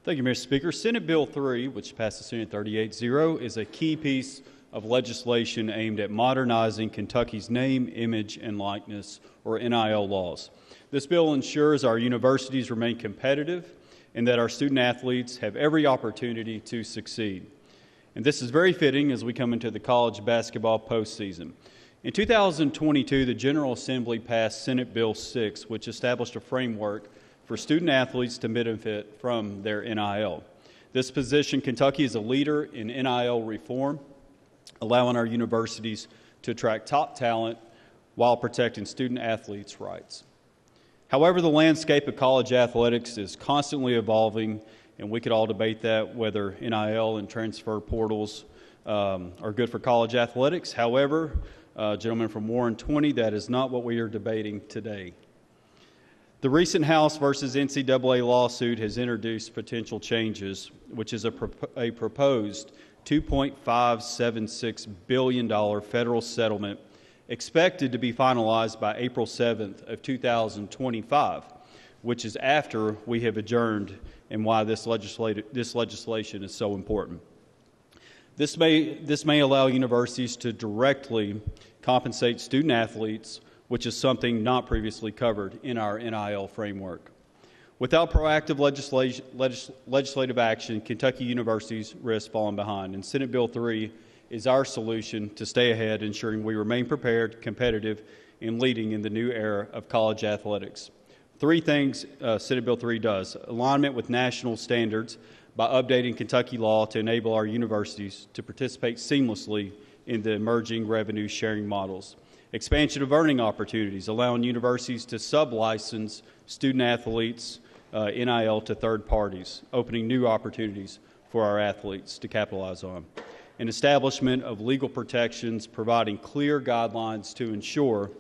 Thank you, Mr. Speaker. Senate Bill 3, which passed the Senate 38-0, is a key piece of legislation aimed at modernizing Kentucky's name, image, and likeness, or NIL laws. This bill ensures our universities remain competitive and that our student athletes have every opportunity to succeed. And this is very fitting as we come into the college basketball postseason. In 2022, the General Assembly passed Senate Bill 6, which established a framework for student athletes to benefit from their NIL. This positioned Kentucky as a leader in NIL reform, allowing our universities to attract top talent while protecting student athletes' rights. However, the landscape of college athletics is constantly evolving, and we could all debate that, whether NIL and transfer portals are good for college athletics. However, gentleman from Warren 20, that is not what we are debating today. The recent House versus NCAA lawsuit has introduced potential changes, which is a proposed $2.576 billion federal settlement expected to be finalized by April 7th of 2025, which is after we have adjourned, and why this legislation is so important. This may allow universities to directly compensate student athletes, which is something not previously covered in our NIL framework. Without proactive legislative action, Kentucky universities risk falling behind, and Senate Bill 3 is our solution to stay ahead, ensuring we remain prepared, competitive, and leading in the new era of college athletics. Three things Senate Bill 3 does: alignment with national standards by updating Kentucky law to enable our universities to participate seamlessly in the emerging revenue sharing models. Expansion of earning opportunities, allowing universities to sub-license student athletes NIL to third parties, opening new opportunities for our athletes to capitalize on. And establishment of legal protections, providing clear guidelines to ensure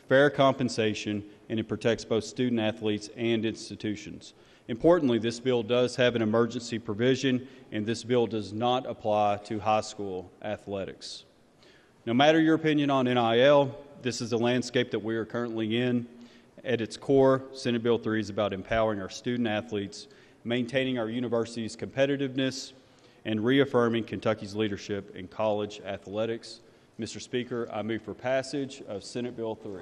fair compensation, and it protects both student athletes and institutions. Importantly, this bill does have an emergency provision, and this bill does not apply to high school athletics. No matter your opinion on NIL, this is the landscape that we are currently in. At its core, Senate Bill 3 is about empowering our student athletes, maintaining our university's competitiveness, and reaffirming Kentucky's leadership in college athletics. Mr. Speaker, I move for passage of Senate Bill 3.